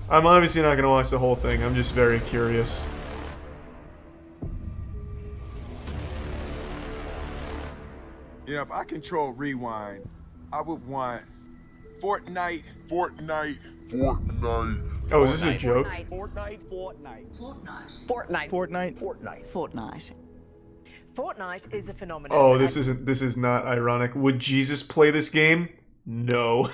I'm obviously not gonna watch the whole thing. I'm just very curious. Yeah, if I control rewind, I would want Fortnite. Fortnite. Fortnite. Oh, is this a joke? Fortnite. Fortnite is a phenomenon. Oh, this is not ironic. Would Jesus play this game? No.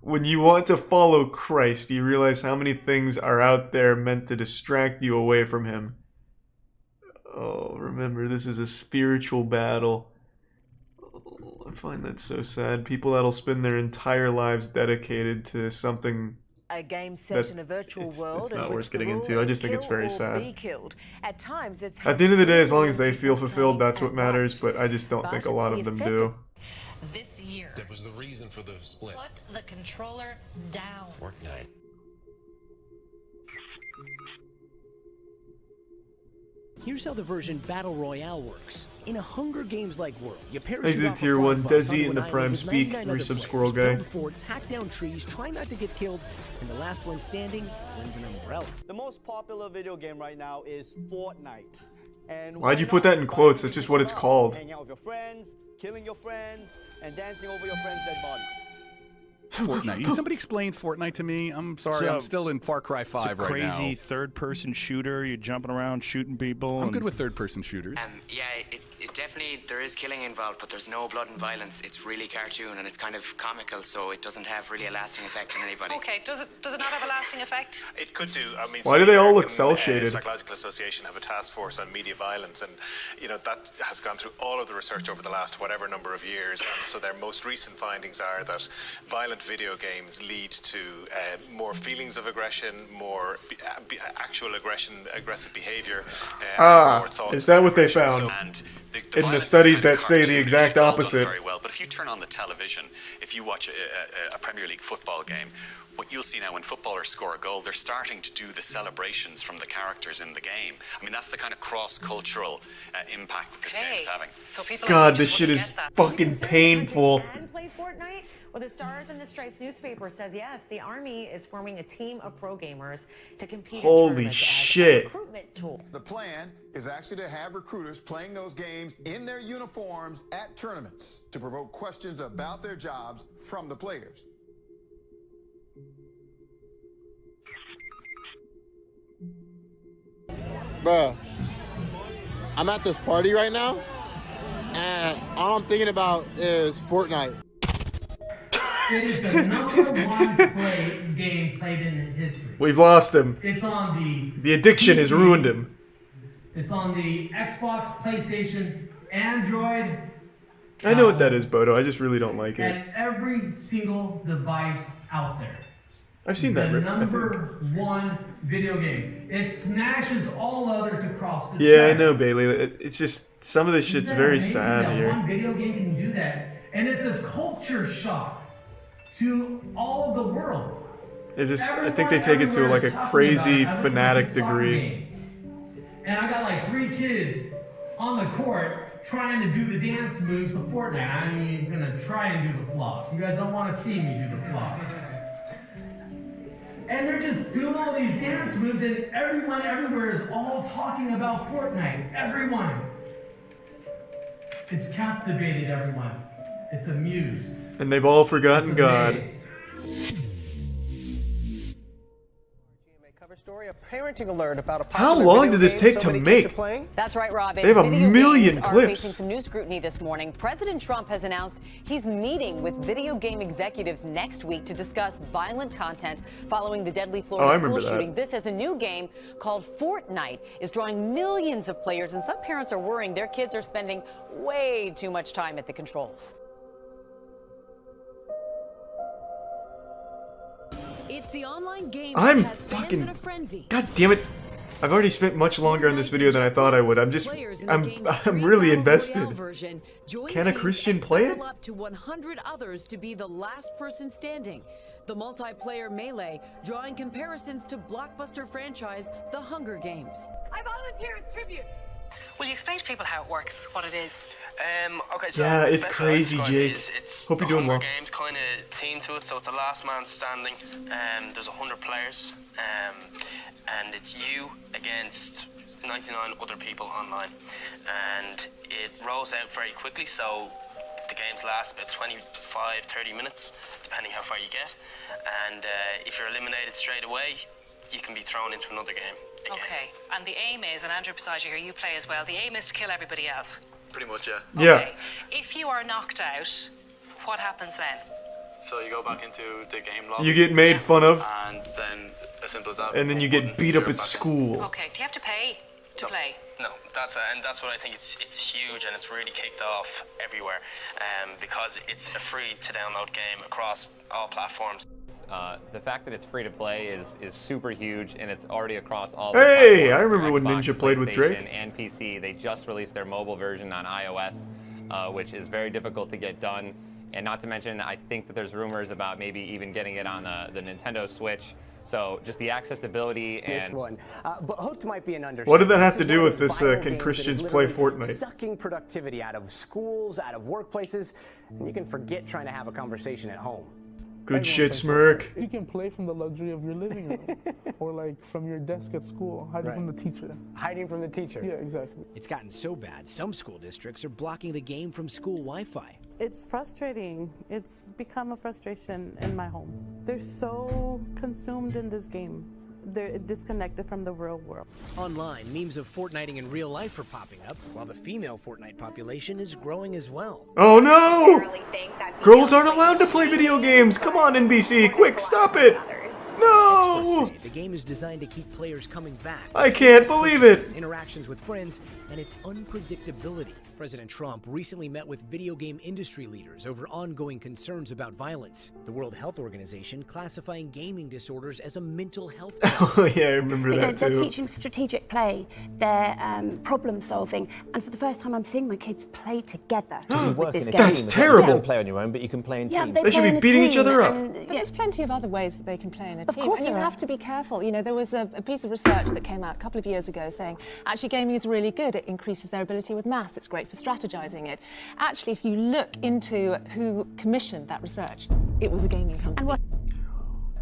When you want to follow Christ, you realize how many things are out there meant to distract you away from him. Oh, remember, this is a spiritual battle. Oh, I find that so sad. People that'll spend their entire lives dedicated to something a game set in a virtual world. It's not in worth which getting the into. rule I just is think it's kill very or sad. be killed. At times, it's At the end of the day, as long as they feel fulfilled, that's what matters, but I just don't think a lot of them do. This year. That was the reason for the split. Put the controller down. Fortnite. Here's how the version Battle Royale works. In a Hunger Games-like world, you parachute Exit off a tier flying 1, bus Desi onto in the an Prime island with Speak, 99 other resub players. Squirrel Guy. Build forts, hack down trees, try not to get killed, and the last one standing wins an umbrella. The most popular video game right now is Fortnite. And Why'd you put that in quotes? That's just what it's called. Hanging out with your friends, killing your friends, and dancing over your friend's dead body. Fortnite. Can somebody explain Fortnite to me? I'm sorry, I'm still in Far Cry 5 right now. It's a crazy third-person shooter. You're jumping around shooting people. I'm good with third-person shooters. Yeah, it definitely, there is killing involved, but there's no blood and violence. It's really cartoon and it's kind of comical, so it doesn't have really a lasting effect on anybody. Okay, does it not have a lasting effect? It could do. I mean, why do they all look cel-shaded? Psychological Association have a task force on media violence, and you know that has gone through all of the research over the last whatever number of years. And so their most recent findings are that violent video games lead to more feelings of aggression, more actual aggressive behavior. More thoughts. Is that what they found? So, in the studies that say the exact opposite. Very well, but if you turn on the television, if you watch a Premier League football game, what you'll see now when footballers score a goal, they're starting to do the celebrations from the characters in the game. I mean, that's the kind of cross-cultural impact this game is having. So people God, this shit is fucking painful. Play Fortnite? Well, the Stars and the Stripes newspaper says yes, the Army is forming a team of pro gamers to compete Holy in tournaments shit. as a recruitment tool. The plan is actually to have recruiters playing those games in their uniforms at tournaments to provoke questions about their jobs from the players. Bruh, I'm at this party right now, and all I'm thinking about is Fortnite. It is the #1 game played in history. We've lost him. It's on the addiction has ruined him. It's on the Xbox, PlayStation, Android. I know what that is, Bodo. I just really don't like it. And every single device out there. I've seen that. The #1 video game. It smashes all others across the Yeah, chart. I know, Bailey. It's just some of this shit's Isn't that very amazing sad that here. One video game can do that, and it's a culture shock to all of the world. It's just, I think they take it to like a crazy fanatic degree. And I got like 3 kids on the court trying to do the dance moves to Fortnite. I'm even gonna try and do the floss. You guys don't want to see me do the floss. And they're just doing all these dance moves, and everyone everywhere is all talking about Fortnite. Everyone. It's captivated everyone. It's amused. And they've all forgotten God. Parenting alert about a How long did this take to make? That's right, Robin. They have a Video million games clips. Are facing some new scrutiny this morning. President Trump has announced he's meeting with video game executives next week to discuss violent content following the deadly Florida school shooting. This as a new game called Fortnite is drawing millions of players, and some parents are worrying their kids are spending way too much time at the controls. It's the online game I'm that has fans fucking. in a frenzy. God damn it! I've already spent much longer on this video than I thought I would. I'm really invested. Can a Christian play it? Up to 100 others to be the last person standing. The multiplayer melee drawing comparisons to blockbuster franchise The Hunger Games. I volunteer as tribute. Will you explain to people how it works, what it is? Okay, so Yeah, it's best way I crazy, describe it Jake. is it's Hope the you're doing Hunger well. Games kind of theme to it, so it's a last man standing. There's 100 players, and it's you against 99 other people online, and it rolls out very quickly. So the games last about 25-30 minutes, depending how far you get. And if you're eliminated straight away, you can be thrown into another game again. Okay, and the aim is, and Andrew beside you here, you play as well, the aim is to kill everybody else. Pretty much, yeah. Yeah. Okay. If you are knocked out, what happens then? So you go back into the game lobby. You get made fun of, And then, as simple as that. and then you get beat up at school. Okay, do you have to pay to play? No, that's what I think it's huge, and it's really kicked off everywhere, because it's a free to download game across all platforms. The fact that it's free to play is super huge, and it's already across all. Hey, the I remember Xbox, when Ninja played with Drake. PlayStation, and PC. They just released their mobile version on iOS, which is very difficult to get done. And not to mention, I think that there's rumors about maybe even getting it on the Nintendo Switch. So just the accessibility and this one, but hooked might be an understatement. What did that have to This is do one with of this? those viral Can games Christians that is play literally Fortnite? Sucking productivity out of schools, out of workplaces, and you can forget trying to have a conversation at home. Good shit, Smirk. You can play from the luxury of your living room, or like from your desk at school, hiding from the teacher. Hiding from the teacher. Yeah, exactly. It's gotten so bad, some school districts are blocking the game from school Wi-Fi. It's frustrating. It's become a frustration in my home. They're so consumed in this game. They're disconnected from the real world. Online, memes of Fortniting in real life are popping up, while the female Fortnite population is growing as well. Oh no! Girls aren't allowed to play video games! Come on, NBC, quick, stop it! No! Experts say the game is designed to keep players coming back. I can't believe it! Interactions with friends and its unpredictability. President Trump recently met with video game industry leaders over ongoing concerns about violence. The World Health Organization classifying gaming disorders as a mental health Oh yeah, I remember that They're too. teaching strategic play, they're problem solving, and for the first time I'm seeing my kids play together with this game. That's terrible. You can play on your own, but you can play in Yeah, teams. they They should play be in a beating each team, other up. and, But there's plenty of other ways that they can play in a Of team. course And you there have are. to be careful. You know, there was a piece of research that came out a couple of years ago saying actually gaming is really good. It increases their ability with maths. It's great for strategizing it. Actually, if you look into who commissioned that research, it was a gaming company. And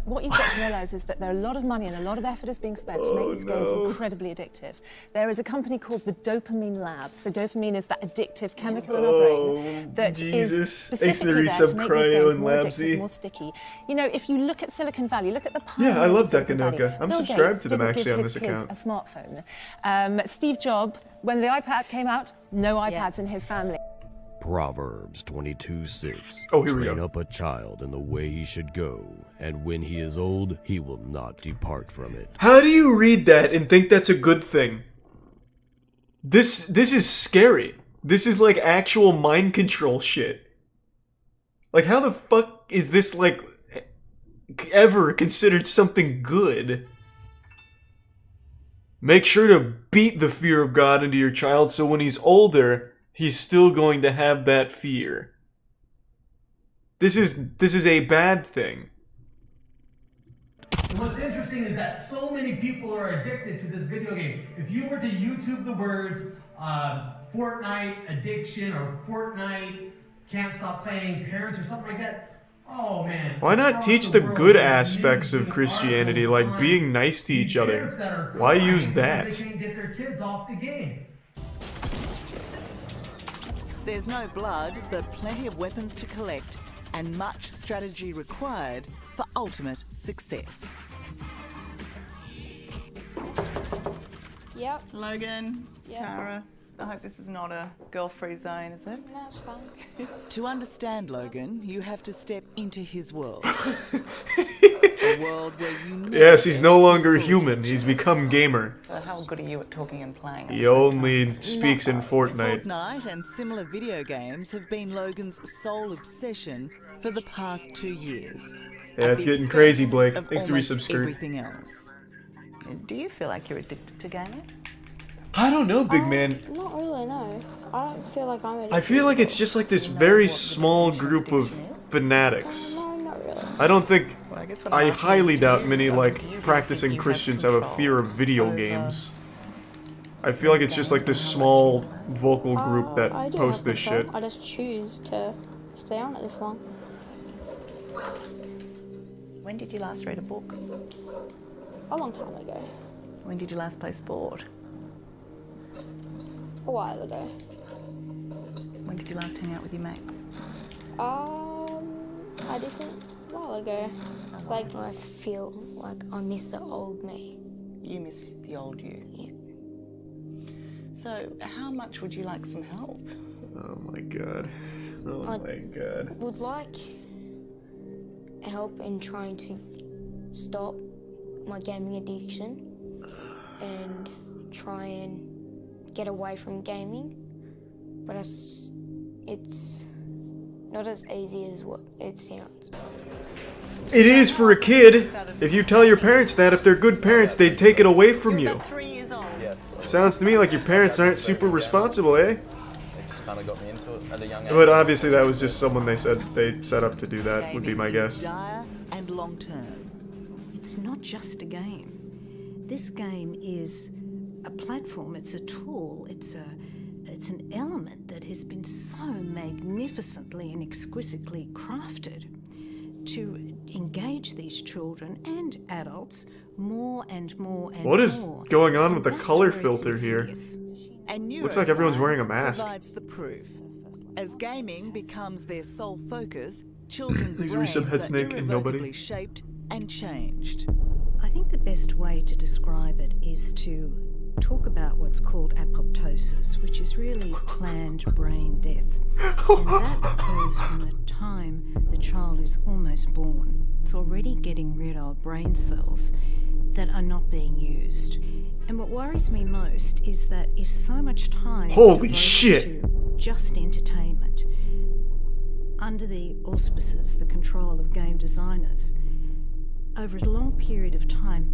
what you've got to realise is that there are a lot of money and a lot of effort is being spent to make these games incredibly addictive. There is a company called the Dopamine Labs. So dopamine is that addictive chemical in our brain that is specifically there to make these games more addictive, more sticky. You know, if you look at Silicon Valley, look at the pioneers Yeah, I love of Silicon Decanoka. Valley. I'm Bill subscribed Gates to them didn't actually give on his this kids account. a smartphone. Steve Jobs, when the iPad came out, no iPads in his family. Proverbs 22:6. Oh, here we Train go. up a child in the way he should go, and when he is old, he will not depart from it. How do you read that and think that's a good thing? This is scary. This is like actual mind control shit. Like, how the fuck is this like ever considered something good? Make sure to beat the fear of God into your child so when he's older, he's still going to have that fear. This is a bad thing. What's interesting is that so many people are addicted to this video game. If you were to YouTube the words Fortnite addiction or Fortnite can't stop playing parents or something like that, oh man. Why not teach the good aspects of Christianity, like being nice to each other? Why use that? They can't get their kids off the game. There's no blood, but plenty of weapons to collect and much strategy required for ultimate success. Yep. Logan, Yep. Tara. I hope this is not a girl-free zone, is it? No, it's fine. To understand Logan, you have to step into his world. A world where you never Yes, he's no get longer his full human. He's become gamer. So how good are you at talking and playing? He only speaks in Fortnite. Fortnite and similar video games have been Logan's sole obsession for the past 2 years. Yeah, at it's the getting crazy, expense Blake. of Thanks for almost resubscribing. everything else. Do you feel like you're addicted to gaming? I don't know, big man. Not really, no. I don't feel like I'm addicted. I feel like it's just like this very small group of fanatics. No, not really. I don't think. Well, I guess what I I'm asking highly is, doubt do many you like think practicing you have Christians have a control fear of video over games. I feel like it's just like this small vocal group that I do posts have this control. shit. I just choose to stay on it this long. When did you last read a book? A long time ago. When did you last play sport? A while ago. When did you last hang out with your mates? A decent while ago. Like, I feel like I miss the old me. You miss the old you? Yeah. So, how much would you like some help? Oh my god. Oh my god. Would like help in trying to stop my gaming addiction and try and get away from gaming, but it's not as easy as what it sounds. It is for a kid. If you tell your parents that, if they're good parents, they'd take it away from you. It sounds to me like your parents aren't super responsible, eh? It just kind of got me into it at a young age. But obviously that was just someone they said they set up to do that, would be my guess. Dire and long term. It's not just a game. This game is a platform, it's a tool, it's an element that has been so magnificently and exquisitely crafted to engage these children and adults more and more and more. What is going on with the color filter here? Looks like everyone's wearing a mask. Provides the proof. As gaming becomes their sole focus, children's Please brains resub Head are Snake and nobody. irrevocably shaped and changed. I think the best way to describe it is to talk about what's called apoptosis, which is really planned brain death. And that occurs from the time the child is almost born. It's already getting rid of brain cells that are not being used. And what worries me most is that if so much time Holy is shit. devoted to just entertainment, under the auspices, the control of game designers, over a long period of time,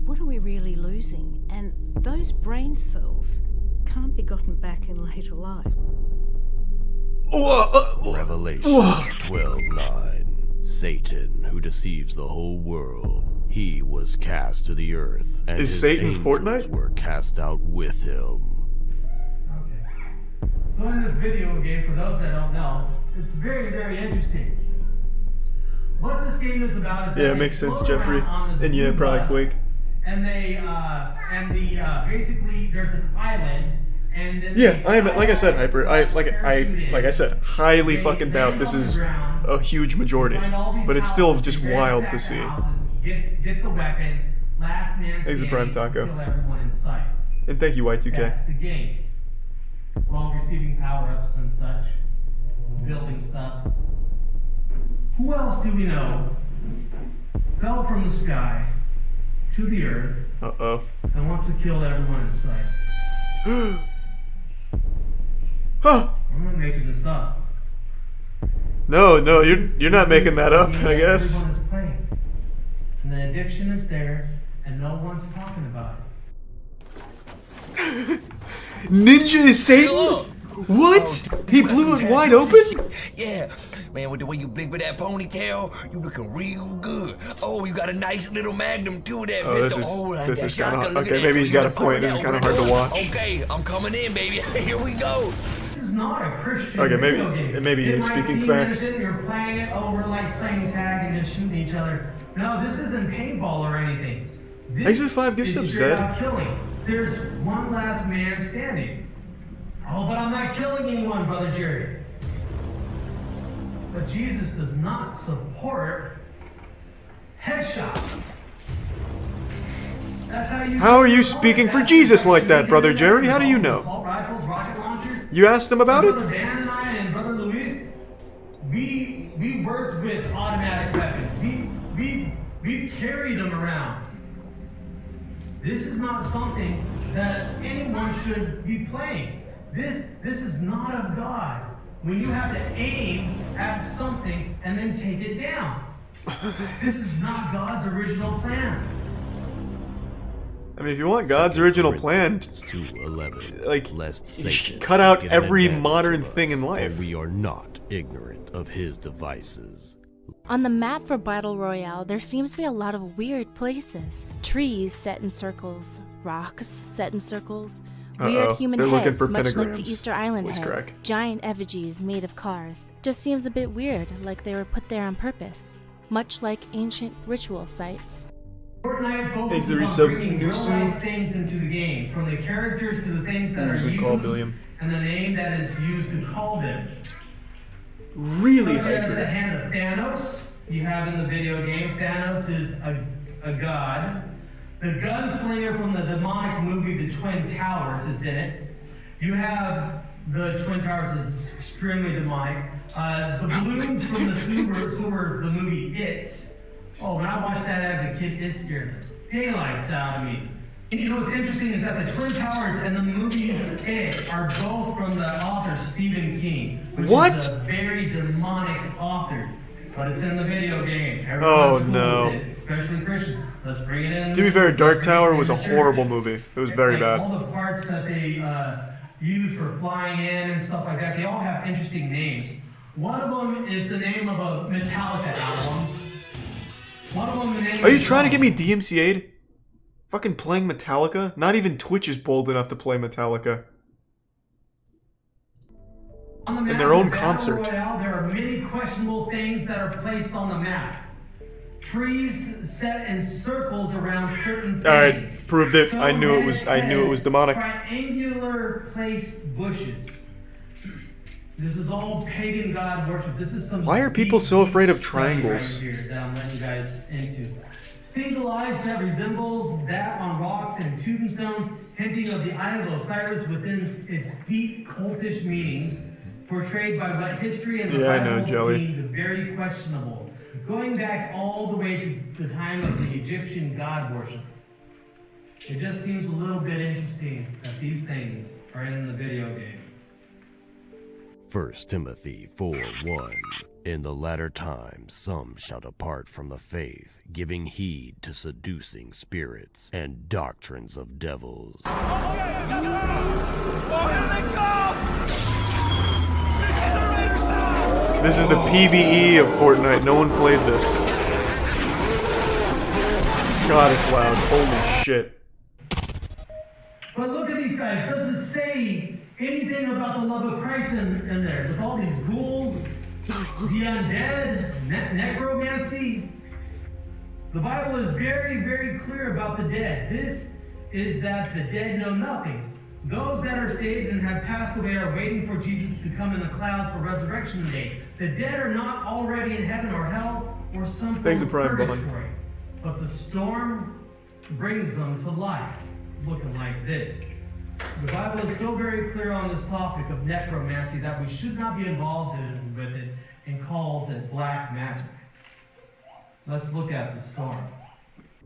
what are we really losing? And those brain cells can't be gotten back in later life. Revelation 12:9. Satan, who deceives the whole world, he was cast to the earth, and Is his Satan angels Fortnite? were cast out with him. So in this video game, for those that don't know, it's very, very interesting. What this game is about is Yeah, that it makes they sense, float Jeffrey. around on this And yeah, blue probably bus, Quake. And they basically there's an island, and then Yeah, like I said, Hyper. Like I said, highly fucking doubt this is a huge majority, but it's still just wild to see. Get the weapons, last man Thanks to Prime standing, Taco. kill everyone in sight. And thank you, Y2K. That's the game. While receiving power-ups and such, building stuff. Who else do we know fell from the sky to the earth and wants to kill everyone in sight? Huh. I'm not making this up. No, you're not making that up, I guess. Everyone is playing. And the addiction is there, and no one's talking about it. Ninja is Satan? What? He blew it wide open? Yeah, man, with the way you blink with that ponytail, you looking real good. Oh, you got a nice little magnum too, that Oh, pistol. this is kind shotgun, of look at okay. that. Maybe he's got a point. This is kind of hard to watch. Okay, I'm coming in, baby. Here we go. This is not a Christian Okay, video game. maybe It you're might speaking seem facts. innocent, you're playing it, oh, we're like playing tag and just shooting each other. No, this isn't paintball or anything. This Exit 5 gives is some straight Zed. out killing. There's one last man standing. Oh, but I'm not killing anyone, Brother Jerry. But Jesus does not support headshots. That's How are you speaking for Jesus like that, Brother Jerry? How do you know? Assault rifles, rocket launchers. You asked him about it? Brother Dan and I and Brother Luis, we worked with automatic weapons. We've carried them around. This is not something that anyone should be playing. This is not of God. When you have to aim at something and then take it down. This is not God's original plan. I mean, if you want God's original plan, like, you should cut out every modern thing in life. We are not ignorant of his devices. On the map for Battle Royale, there seems to be a lot of weird places. Trees set in circles, rocks set in circles, Weird human They're looking heads, for much like the pentagrams. Easter Island Voice heads. crack. Giant effigies made of cars. Just seems a bit weird, like they were put there on purpose. Much like ancient ritual sites. Fortnite Thanks focuses to on bringing Nusu. real-life things into the game, from the characters to the things that are Good call, used Billiam. and the name that is used to call them. Really Such as hyper. the hand of Thanos you have in the video game. Thanos is a god. The gunslinger from the demonic movie The Twin Towers is in it. You have the Twin Towers is extremely demonic. The balloons from the sewer, the movie It. Oh, when I watched that as a kid, it scared the daylights out of me. And you know what's interesting is that the Twin Towers and the movie It are both from the author Stephen King, which is a very demonic author. But it's in the video game. Oh, Everyone's cool no. with it, especially Christians. Let's bring it in. To be fair, Dark Tower was a horrible movie. It was very Like, bad. all the parts that they use for flying in and stuff like that, they all have interesting names. One of them is the name of a Metallica album. One of them the name Are you of trying to get me DMCA'd? Fucking playing Metallica? Not even Twitch is bold enough to play Metallica. on the map In their own of Battle concert. Royale, there are many questionable things that are placed on the map. Trees set in circles around certain things. Alright, proved it. I knew it was demonic. Triangular placed bushes. This is all pagan god worship. This is some Why are people so afraid of deep triangles? stuff right here that I'm letting you guys into. Single eyes that resembles that on rocks and tombstones, hinting of the Eye of Osiris within its deep cultish meanings, portrayed by what history and the Yeah, I know, Bible Joey. deemed very questionable, going back all the way to the time of the Egyptian god worship. It just seems a little bit interesting that these things are in the video game. 1 Timothy 4:1. In the latter times some shall depart from the faith, giving heed to seducing spirits and doctrines of devils. This is the PvE of Fortnite. No one played this. God, it's loud. Holy shit. But look at these guys. Does it say anything about the love of Christ in there? With all these ghouls, the undead, necromancy. The Bible is very, very clear about the dead. This is that the dead know nothing. Those that are saved and have passed away are waiting for Jesus to come in the clouds for resurrection day. The dead are not already in heaven or hell or some Thanks form to of Prime Bond. purgatory. But the storm brings them to life, looking like this. The Bible is so very clear on this topic of necromancy that we should not be involved with it and calls it black magic. Let's look at the storm.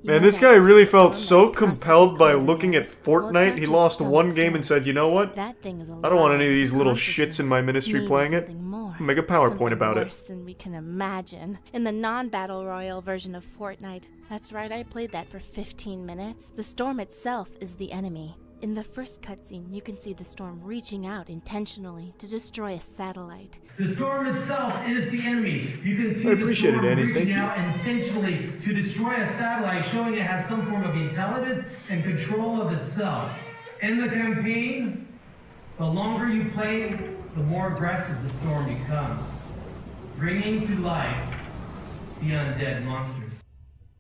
Man, this guy really felt so compelled by looking at Fortnite. He lost one game and said, you know what? I don't want any of these little shits in my ministry playing it. Make a PowerPoint about it. Worse than we can imagine. In the non-battle royale version of Fortnite, that's right, I played that for 15 minutes. The storm itself is the enemy. In the first cutscene, you can see the storm reaching out intentionally to destroy a satellite. The storm itself is the enemy. You can see I appreciate the storm it, Annie. Thank reaching you. out intentionally to destroy a satellite, showing it has some form of intelligence and control of itself. In the campaign, the longer you play, the more aggressive the storm becomes, bringing to life the undead monsters.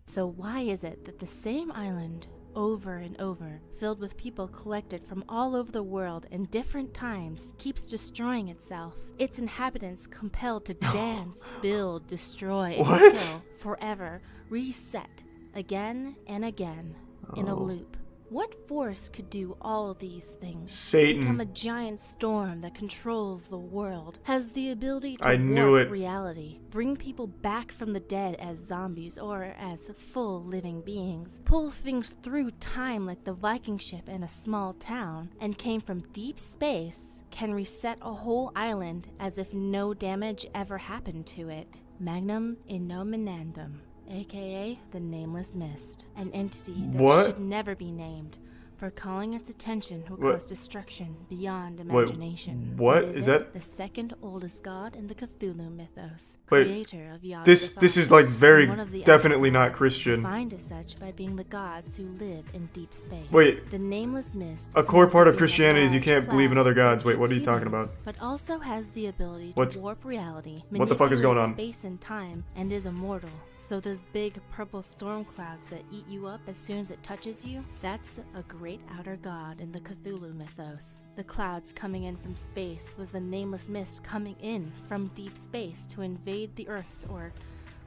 So why is it that the same island, over and over, filled with people collected from all over the world in different times, keeps destroying itself? Its inhabitants compelled to dance, build, destroy, and What? kill forever, reset, again and again, in a loop. What force could do all these things? Satan. Become a giant storm that controls the world, has the ability to I knew warp it. reality, bring people back from the dead as zombies or as full living beings, pull things through time like the Viking ship in a small town, and came from deep space, can reset a whole island as if no damage ever happened to it. Magnum Innominandum, aka the Nameless Mist, an entity that What? should never be named, for calling its attention will What? cause destruction beyond Wait, imagination. what? It Is it? that- The second oldest god in the Cthulhu mythos, Wait, creator of Yog this Sothoth, is like very and one of the definitely not archetypes, Christian. defined as such by being the gods who live in deep space. Wait. The nameless mist. A is core meant part to of be a Christianity is you large can't believe in cloud other gods. that Wait, what are you eats talking humans, about? But also has the ability What's- to warp reality, what the fuck is going manipulate on? space and time, and is immortal. So those big purple storm clouds that eat you up as soon as it touches you, that's a great outer god in the Cthulhu mythos. The clouds coming in from space was the nameless mist coming in from deep space to invade the earth or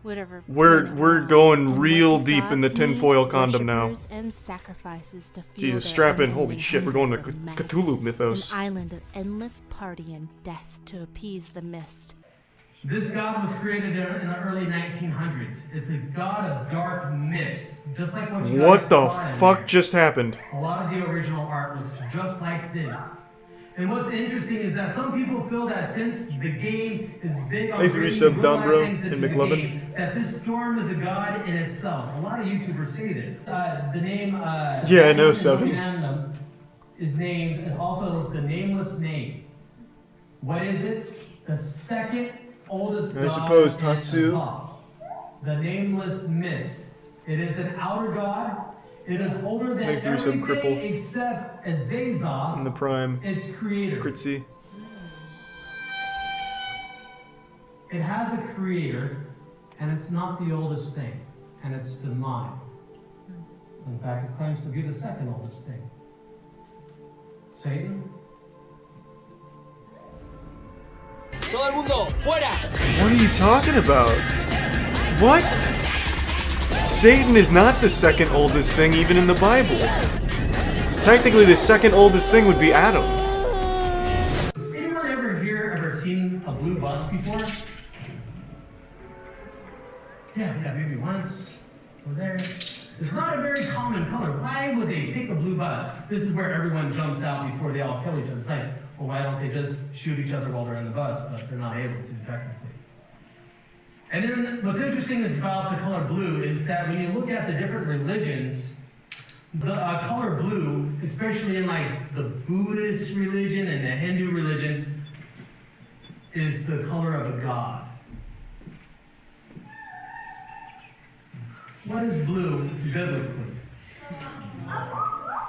whatever. We're going And real what do deep in the gods need? tinfoil condom now. Worshippers and sacrifices to fuel Jesus, their strap in. Holy unending shit, we're hunger going to for magic. Cthulhu mythos. An island of endless party and death to appease the mist. This god was created in the early 1900s. It's a god of dark mist, just like what you guys What the saw in fuck there. just happened? A lot of the original art looks just like this. And what's interesting is that some people feel that since the game is big on Thanks for bringing resub, real Don life Bro things and into the McLovin. game, that this storm is a god in itself. A lot of YouTubers say this. The name Yeah, I know, Seven. Seven is also the nameless name. What is it? The second oldest I god suppose in Tatsu. Azov. The nameless mist. It is an outer god. It is older than Thanks for resub, everything Cripple. except Azazel, In the prime. its creator. Critzy. It has a creator, and it's not the oldest thing, and it's demonic. In fact, it claims to be the second oldest thing. Satan? Todo el mundo, fuera! What are you talking about? What? Satan is not the second oldest thing even in the Bible. Technically, the second oldest thing would be Adam. Anyone ever seen a blue bus before? Yeah, maybe once. Or there. It's not a very common color. Why would they pick a blue bus? This is where everyone jumps out before they all kill each other. It's like, well, why don't they just shoot each other while they're in the bus? But they're not able to, technically. And then what's interesting is about the color blue is that when you look at the different religions, the color blue, especially in like the Buddhist religion and the Hindu religion, is the color of a god. What is blue biblically?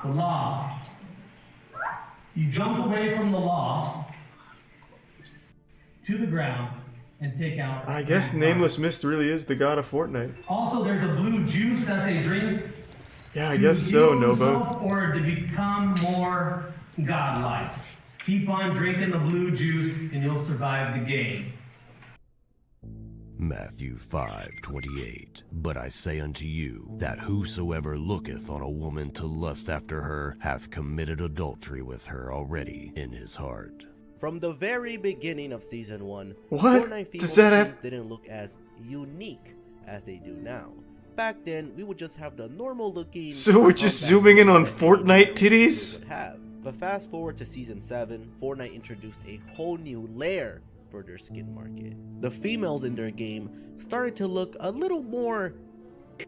The law. You jump away from the law to the ground and take out. I guess Nameless Mist really is the god of Fortnite. Also, there's a blue juice that they drink. Yeah, I guess so, Novo. Or to become more godlike. Keep on drinking the blue juice and you'll survive the game. Matthew 5:28. But I say unto you, that whosoever looketh on a woman to lust after her hath committed adultery with her already in his heart. From the very beginning of Season 1, What? Fortnite female Does that have- skins didn't look as unique as they do now. Back then, we would just have the normal looking... So we're just zooming in on Fortnite titties? would have. But fast forward to Season 7, Fortnite introduced a whole new layer for their skin market. The females in their game started to look a little more...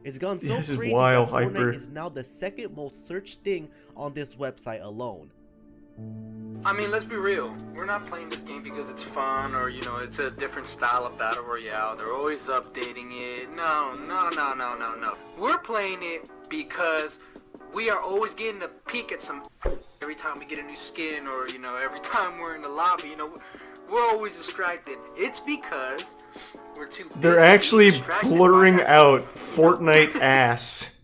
It's gone so This is crazy wild, that Hyper. Fortnite is now the second most searched thing on this website alone. I mean, let's be real. We're not playing this game because it's fun or, you know, it's a different style of battle royale. They're always updating it. No. We're playing it because we are always getting a peek at some every time we get a new skin or, you know, every time we're in the lobby, you know, we're always distracted. It's because we're too busy They're actually distracted blurring by that. out Fortnite ass.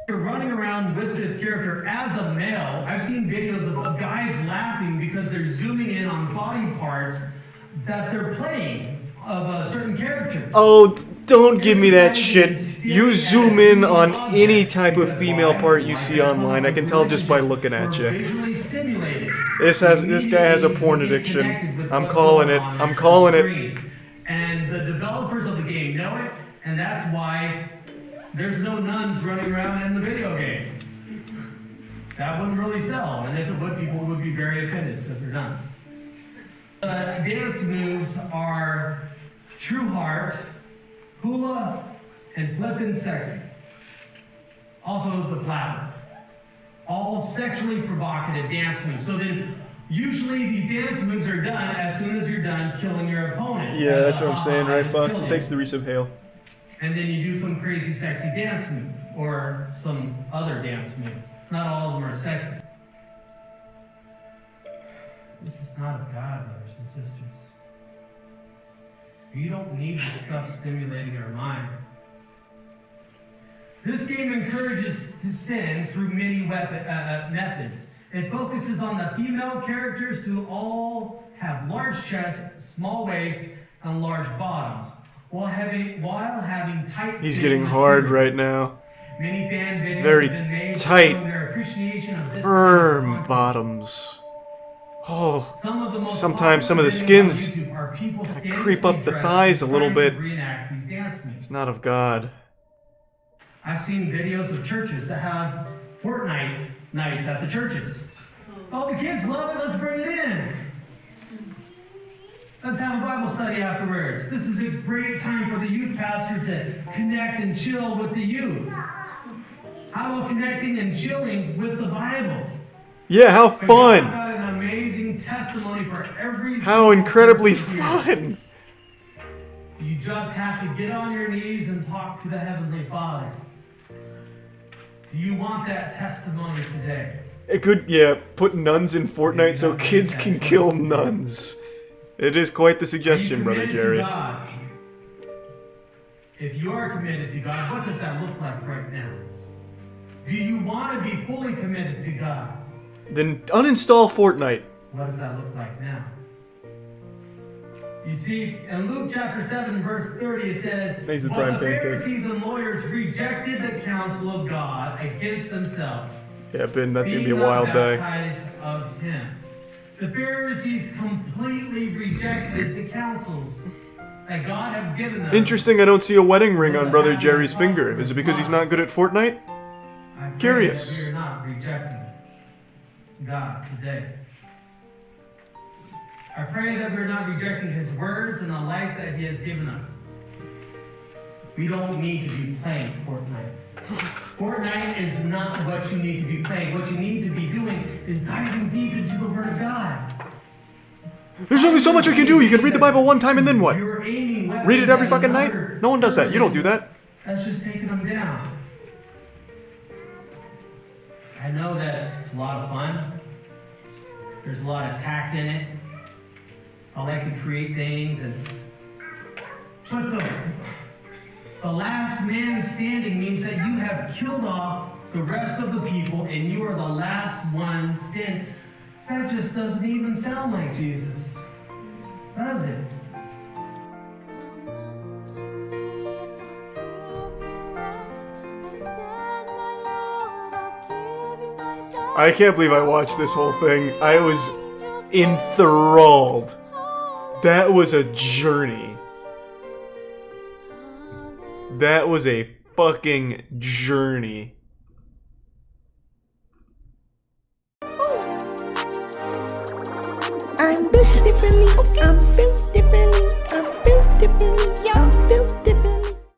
You're running around with this character as a male. I've seen videos of guys laughing because they're zooming in on body parts that they're playing of a certain character. Oh, don't give me that shit. You zoom in on any type of female part you see online. I can tell just by looking at you. Visually stimulated. This guy has a porn addiction. I'm calling it. I'm calling it. And the developers of the game know it, and that's why there's no nuns running around in the video game. That wouldn't really sell, and if it would, people would be very offended because they're nuns. The dance moves are True Heart, Hula, and Flippin' Sexy. Also the Flapper. all sexually provocative dance moves. So then, usually these dance moves are done as soon as you're done killing your opponent. Yeah, that's what I'm saying, right, Fox? It takes the resub hail. And then you do some crazy sexy dance move, or some other dance move. Not all of them are sexy. This is not of God, brothers and sisters. You don't need this stuff stimulating our mind. This game encourages sin through many methods. It focuses on the female characters to all have large chests, small waists, and large bottoms, while having tight. He's getting hard right now. Many fan videos Very have been made tight, showing their appreciation of this firm bottoms. Oh, sometimes some of the skins kind of creep up the thighs a little bit. It's not of God. I've seen videos of churches that have Fortnite nights at the churches. Oh, the kids love it, let's bring it in. Let's have a Bible study afterwards. This is a great time for the youth pastor to connect and chill with the youth. How about connecting and chilling with the Bible? Yeah, how fun! I've got an amazing testimony for every. How incredibly fun! You just have to get on your knees and talk to the Heavenly Father. Do you want that testimony today? It could, yeah, put nuns in Fortnite so kids can kill nuns. It is quite the suggestion, Brother Jerry. God? If you are committed to God, what does that look like right now? Do you want to be fully committed to God? Then uninstall Fortnite. What does that look like now? You see, in Luke chapter 7, verse 30, it says, Thanks to "But Prime the Pancake. Pharisees and lawyers rejected the counsel of God against themselves. Yeah, Ben, that's gonna be a being wild day. baptized of him." The Pharisees completely rejected the counsels that God had given them. Interesting, I don't see a wedding ring on Brother Jerry's finger. Is it because he's not good at Fortnite? I pray Curious. that we are not rejecting God today. I pray that we're not rejecting His words and the life that He has given us. We don't need to be playing Fortnite. Fortnite is not what you need to be playing. What you need to be doing is diving deep into the Word of God. There's only so much I can do. You can read the Bible one time and then what? You're aiming weapons Read it every at fucking another night? No one does that. You don't do that. That's just taking them down. I know that it's a lot of fun. There's a lot of tact in it. I like to create things, but the last man standing means that you have killed off the rest of the people and you are the last one standing. That just doesn't even sound like Jesus, does it? I can't believe I watched this whole thing. I was enthralled. That was a journey. That was a fucking journey. I'm built differently.